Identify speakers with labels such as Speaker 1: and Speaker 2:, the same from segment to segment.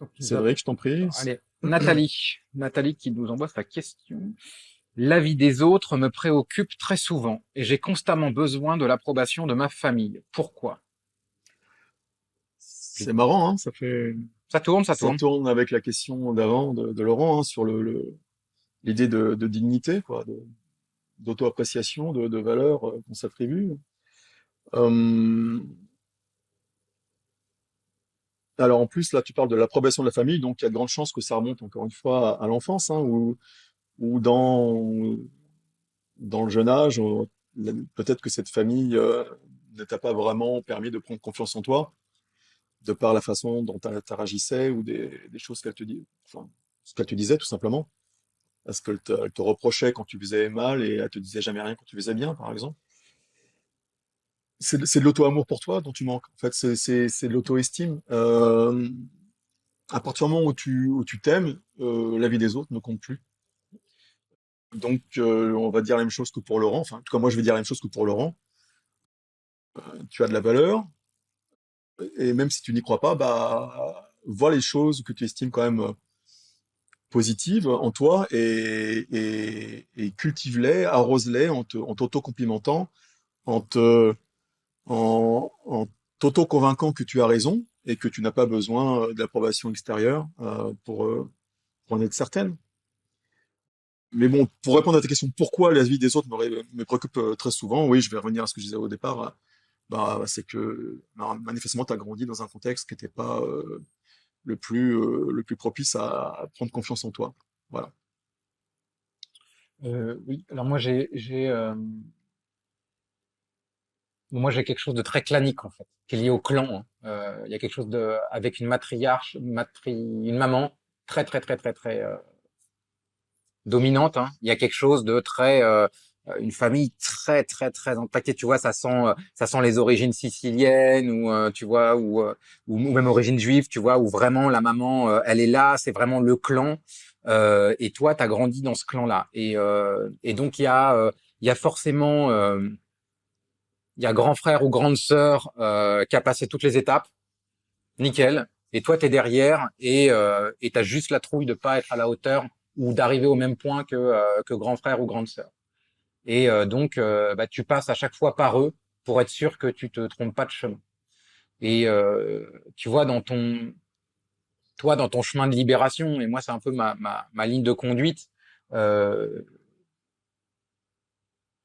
Speaker 1: Donc,
Speaker 2: Cédric, je t'en prie.
Speaker 1: allez, Nathalie. Nathalie qui nous envoie sa question. La vie des autres me préoccupe très souvent et j'ai constamment besoin de l'approbation de ma famille. Pourquoi?
Speaker 2: C'est marrant, hein,
Speaker 1: Ça tourne, ça
Speaker 2: ça
Speaker 1: tourne.
Speaker 2: tourne avec la question d'avant de Laurent, hein, sur l'idée de dignité, quoi, d'auto-appréciation, de valeur qu'on s'attribue. Euh, alors en plus, là, tu parles de l'approbation de la famille, donc il y a de grandes chances que ça remonte encore une fois à l'enfance, hein, ou dans le jeune âge, peut-être que cette famille ne t'a pas vraiment permis de prendre confiance en toi, de par la façon dont elle interagissait ou des choses qu'elle te dit, enfin, ce qu'elle te disait tout simplement. Est-ce elle te reprochait quand tu faisais mal et elle te disait jamais rien quand tu faisais bien, par exemple? C'est de l'auto-amour pour toi dont tu manques. En fait, c'est de l'auto-estime. À partir du moment où tu t'aimes, la vie des autres ne compte plus. Donc, on va dire la même chose que pour Laurent. Enfin, en tout cas, moi, je vais dire la même chose que pour Laurent. Tu as de la valeur, et même si tu n'y crois pas, bah, vois les choses que tu estimes quand même positives en toi et cultive-les, arrose-les en t'auto-complimentant, en te, en t'auto-convainquant que tu as raison et que tu n'as pas besoin de l'approbation extérieure pour en être certaine. Mais bon, pour répondre à ta question, pourquoi la vie des autres me préoccupe très souvent, oui, je vais revenir à ce que je disais au départ, bah, c'est que bah, manifestement, tu as grandi dans un contexte qui n'était pas le plus propice à prendre confiance en toi. Voilà.
Speaker 1: Oui, alors moi j'ai quelque chose de très clanique en fait, qui est lié au clan, hein. Il y a quelque chose de avec une matriarche, une maman très très très très très dominante, hein. Il y a quelque chose de très une famille très très très impactée. Tu vois, ça sent les origines siciliennes ou tu vois ou même origines juives. Tu vois, où vraiment la maman elle est là, c'est vraiment le clan. Et toi, t'as grandi dans ce clan-là. Et donc il y a forcément il y a grand frère ou grande sœur qui a passé toutes les étapes, nickel. Et toi, t'es derrière et t'as juste la trouille de pas être à la hauteur ou d'arriver au même point que grand frère ou grande sœur. Et bah, tu passes à chaque fois par eux pour être sûr que tu te trompes pas de chemin. Et tu vois, dans ton chemin de libération, et moi, c'est un peu ma ligne de conduite, euh,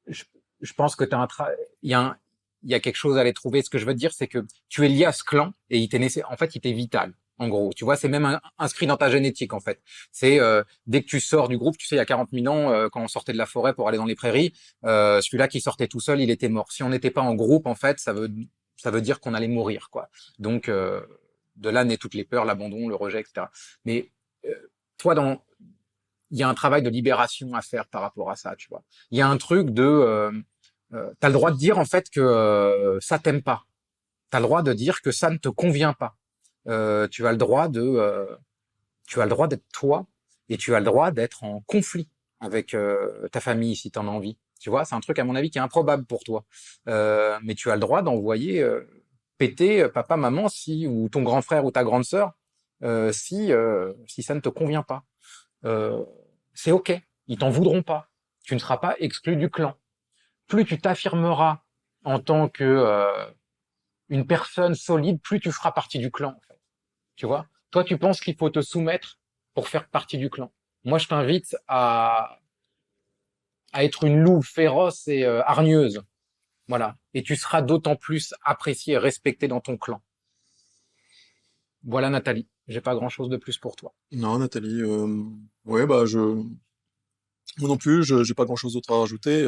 Speaker 1: je, je pense que il y a il y a quelque chose à aller trouver. Ce que je veux dire, c'est que tu es lié à ce clan et en fait, il t'est vital. En gros, tu vois, c'est même inscrit dans ta génétique, en fait. C'est dès que tu sors du groupe, tu sais, il y a 40 000 ans, quand on sortait de la forêt pour aller dans les prairies, celui-là qui sortait tout seul, il était mort. Si on n'était pas en groupe, en fait, ça veut dire qu'on allait mourir, quoi. Donc, de là naît toutes les peurs, l'abandon, le rejet, etc. Mais euh, toi, il y a un travail de libération à faire par rapport à ça, tu vois. Il y a un truc t'as le droit de dire en fait que ça t'aime pas. T'as le droit de dire que ça ne te convient pas. Tu as le droit tu as le droit d'être toi et tu as le droit d'être en conflit avec ta famille si t'en as envie. Tu vois, c'est un truc à mon avis qui est improbable pour toi. Mais tu as le droit d'envoyer péter papa, maman si ou ton grand frère ou ta grande sœur si ça ne te convient pas. Euh, c'est ok, ils t'en voudront pas. Tu ne seras pas exclu du clan. Plus tu t'affirmeras en tant que une personne solide, plus tu feras partie du clan. En fait. Tu vois. Toi, tu penses qu'il faut te soumettre pour faire partie du clan. Moi, je t'invite à être une louve féroce et hargneuse. Voilà. Et tu seras d'autant plus apprécié et respecté dans ton clan. Voilà, Nathalie. J'ai pas grand chose de plus pour toi.
Speaker 2: Non, Nathalie, ouais, bah, moi non plus, j'ai pas grand-chose d'autre à rajouter.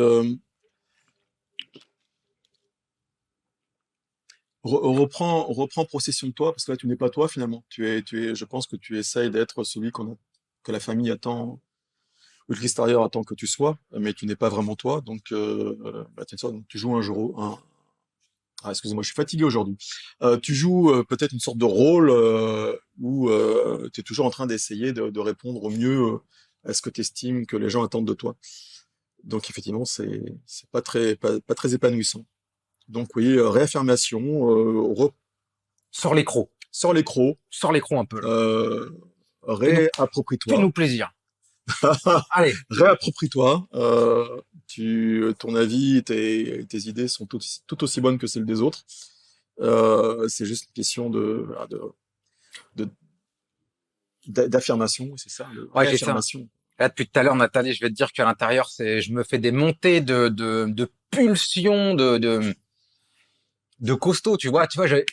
Speaker 2: Reprends possession de toi, parce que là, tu n'es pas toi finalement. Je pense que tu essayes d'être celui que la famille attend, ou que l'extérieur attend que tu sois, mais tu n'es pas vraiment toi. Donc, bah, tiens, ça, donc, tu joues ah, excusez-moi, je suis fatigué aujourd'hui. Tu joues peut-être une sorte de rôle où tu es toujours en train d'essayer de répondre au mieux à ce que tu estimes que les gens attendent de toi. Donc, effectivement, c'est pas très épanouissant. Donc, oui, réaffirmation,
Speaker 1: Sors les crocs.
Speaker 2: sors les crocs,
Speaker 1: Sors les crocs un peu, là.
Speaker 2: euh, réapproprie-toi,
Speaker 1: Fais-nous plaisir. Allez.
Speaker 2: réapproprie-toi. Ton avis, tes idées sont tout aussi bonnes que celles des autres. C'est juste une question de- d'affirmation, c'est ça, de
Speaker 1: Ouais, c'est ça.
Speaker 2: réaffirmation.
Speaker 1: Là, depuis tout à l'heure, Nathalie, je vais te dire qu'à l'intérieur, je me fais des montées de pulsions, de costaud, tu vois.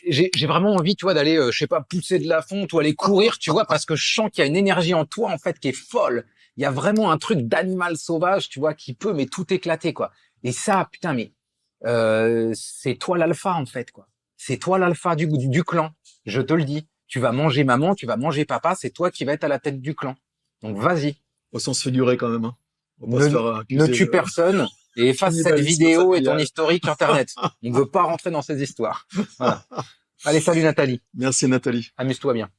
Speaker 1: J'ai vraiment envie, tu vois, d'aller, je sais pas, pousser de la fonte ou aller courir, tu vois, parce que je sens qu'il y a une énergie en toi, en fait, qui est folle. Il y a vraiment un truc d'animal sauvage, tu vois, qui peut, mais tout éclater, quoi. Et ça, putain, mais c'est toi l'alpha, en fait, quoi. C'est toi l'alpha du clan. Je te le dis. Tu vas manger maman, tu vas manger papa, c'est toi qui vas être à la tête du clan. Donc vas-y.
Speaker 2: Au sens figuré quand même, hein. On va pas
Speaker 1: Ne,
Speaker 2: se faire
Speaker 1: ne
Speaker 2: accuser
Speaker 1: tue
Speaker 2: de
Speaker 1: personne et efface cette
Speaker 2: cannibalisme
Speaker 1: vidéo et ton
Speaker 2: familial.
Speaker 1: historique internet. On ne veut pas rentrer dans ces histoires. Voilà. Allez, salut Nathalie.
Speaker 2: Merci Nathalie.
Speaker 1: Amuse-toi bien.